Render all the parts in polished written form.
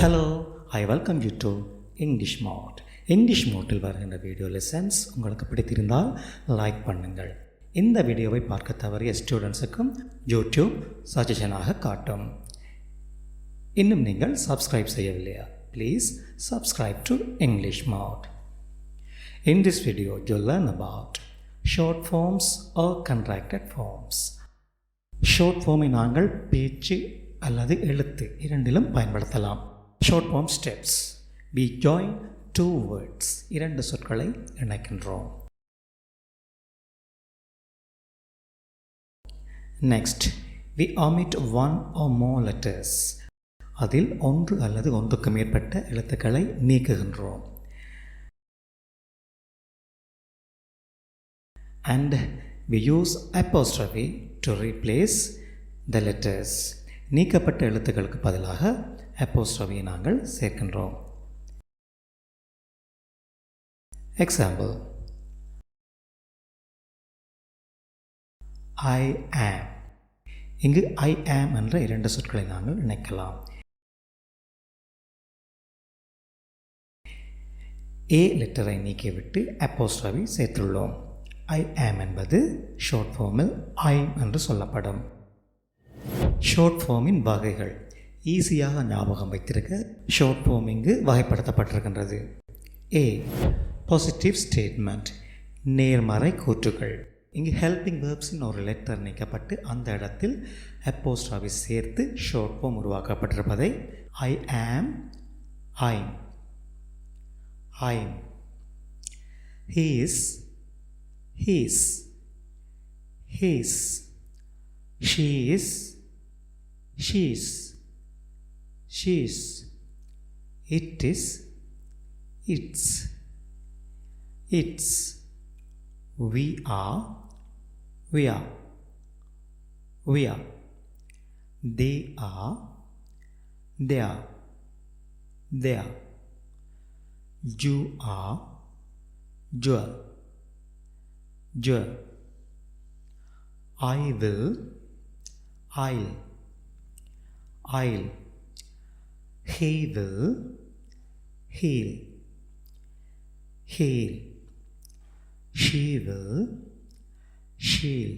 Hello, I welcome you to English Mode. English மோட்டில் வருகின்ற video lessons உங்களுக்கு பிடித்திருந்தால் லைக் பண்ணுங்கள். இந்த வீடியோவை பார்க்க தவறிய ஸ்டூடெண்ட்ஸுக்கும் யூடியூப் சஜஷனாக காட்டும். இன்னும் நீங்கள் subscribe செய்யவில்லையா? Please subscribe to English Mode. In this video, you'll learn about short forms or contracted forms. Short form நாங்கள் பேச்சு அல்லது எழுத்து இரண்டிலும் பயன்படுத்தலாம். Short form steps. We join two words. இரண்டு சொற்களை இணைக்கின்றோம். Next, we omit one or more letters. அதில் ஒன்று அல்லது ஒன்றுக்கு மேற்பட்ட எழுத்துக்களை நீக்குகின்றோம். And we use apostrophe to replace the letters. நீக்கப்பட்ட எழுத்துக்களுக்கு பதிலாக apostrophe நாங்கள் சேர்க்கின்றோம். Example: I am. இங்கு I am என்ற இரண்டு சொற்களை நாங்கள் இணைக்கலாம். A லெட்டரை நீக்கிவிட்டு apostrophe சேர்த்துள்ளோம். I am என்பது ஷார்ட் ஃபார்மில் I என்று சொல்லப்படும். ஷார்ட் ஃபார்மின் வகைகள் ஈஸியாக ஞாபகம் வைத்திருக்க ஷார்ட் ஃபார்ம் இங்கு வகைப்படுத்தப்பட்டிருக்கின்றது. A. பாசிட்டிவ் ஸ்டேட்மெண்ட், நேர்மறை கூற்றுகள். இங்கு ஹெல்பிங் வேர்ப்ஸின் ஒரு லெட்டர் நீக்கப்பட்டு அந்த இடத்தில் அப்போஸ்ட்ராஃபி சேர்த்து ஷார்ட் ஃபார்ம் உருவாக்கப்பட்டிருப்பதை I am, I'm, I'm. He is, his, his. She is, she's, she's. It is, it's, its. We are, we are, we are. They are, they are, they are. You are, you are, you are. I will, I'll, I'll. He will, he'll, he'll. She will, she'll,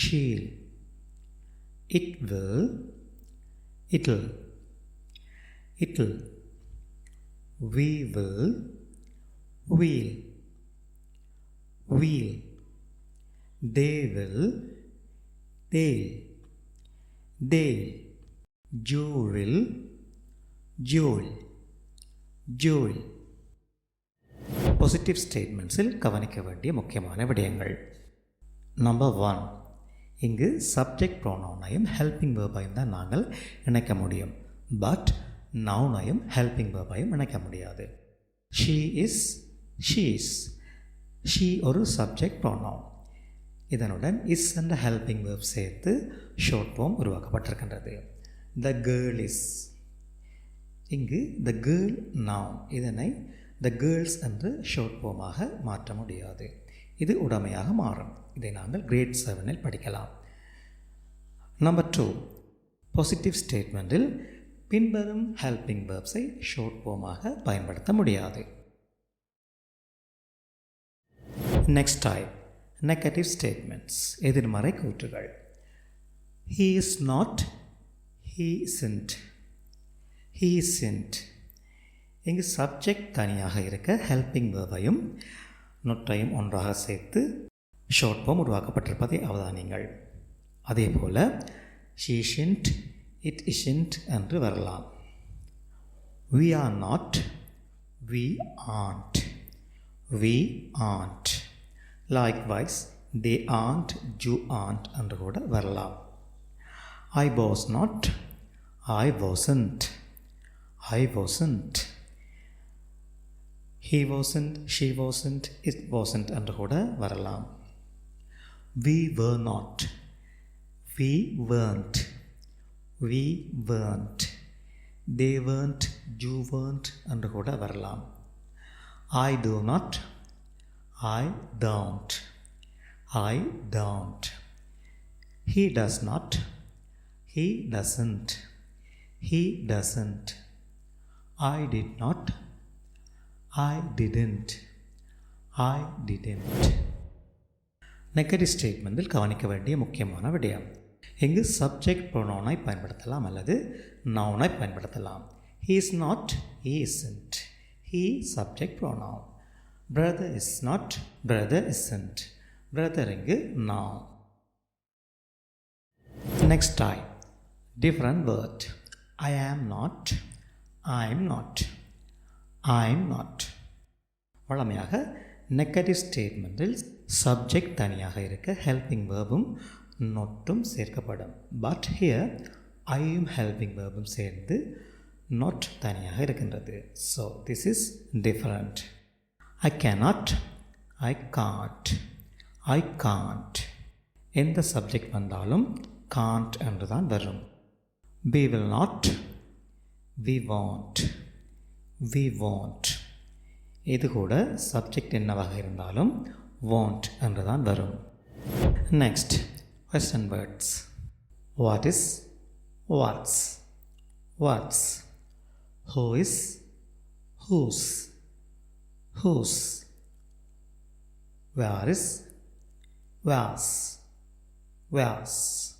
she'll. It will, it'll, it'll. We will, we'll, we'll. They will, they'll, they'll. You will, you'll, you'll. Positive ஸ்டேட்மெண்ட்ஸில் கவனிக்க வேண்டிய முக்கியமான விடயங்கள். Number 1, இங்கு subject ப்ரோனவுனையும் helping வேர்பையும் தான் நாங்கள் இணைக்க முடியும். பட் நவுனையும் ஹெல்பிங் வேர்பையும் இணைக்க முடியாது. She is, she's. ஷீ ஒரு சப்ஜெக்ட் ப்ரோனவுன். இதனுடன் இஸ் என்ற ஹெல்பிங் வேர்ப் சேர்த்து ஷார்ட் ஃபார்ம் உருவாக்கப்பட்டிருக்கின்றது. The girl is. இங்கு த கேர்ள் நவுன், இதனை த கேர்ள்ஸ் என்று ஷார்ட் ஃபார்மாக மாற்ற முடியாது. இது உடைமையாக மாறும். இதை நாங்கள் கிரேட் 7இல் படிக்கலாம். நம்பர் 2, பாசிட்டிவ் ஸ்டேட்மெண்ட்டில் பின்வரும் ஹெல்பிங் வேர்ப்ஸை ஷார்ட் ஃபார்மாக பயன்படுத்த முடியாது. நெக்ஸ்ட் டைப், நெகட்டிவ் ஸ்டேட்மெண்ட்ஸ், எதிர்மறை கூற்றுகள். He is not, he isn't, he isn't. இங்கு சப்ஜெக்ட் தனியாக இருக்க ஹெல்பிங் வேர்பையும் நொட்டையும் ஒன்றாக சேர்த்து ஷார்ட் ஃபார்ம் உருவாக்கப்பட்டிருப்பதை அவதானியுங்கள். அதே போல் she isn't, it isn't என்று வரலாம். We are not, we aren't, we aren't. Likewise, they aren't, you aren't என்று கூட வரலாம். I was not, I wasn't, I wasn't. He wasn't, she wasn't, it wasn't என்று கூட வரலாம். We were not, we weren't, we weren't. They weren't, you weren't என்று கூட வரலாம். I do not, I don't, I don't. He does not, he doesn't, He doesn't. I did not. I didn't. I didn't. Negative ஸ்டேட்மெண்ட்டில் கவனிக்க வேண்டிய முக்கியமான விடயம். இங்கு subject ப்ரொனவுனை பயன்படுத்தலாம் அல்லது நவுனை பயன்படுத்தலாம். He is not, he isn't. He subject pronoun. Brother is not, brother isn't. Brother இங்கு noun. Next type. Different word. I am not, I am not, I am not. வழமையாக நெகட்டிவ் ஸ்டேட்மெண்ட்டில் சப்ஜெக்ட் தனியாக இருக்க helping வேர்பும் நொட்டும் சேர்க்கப்படும். But here ஐயும் helping வேர்பும் சேர்ந்து நொட் தனியாக இருக்கின்றது. So this is different. I cannot, I can't, I can't. எந்த சப்ஜெக்ட் வந்தாலும் காண்ட் என்று தான் வரும். we will not, we won't, we won't. இது கூட சப்ஜெக்ட் என்னவாக இருந்தாலும் won't என்று தான் வரும். Next question words. What is, what's, what's. Who is, whose, whose. Where is, where's, where's.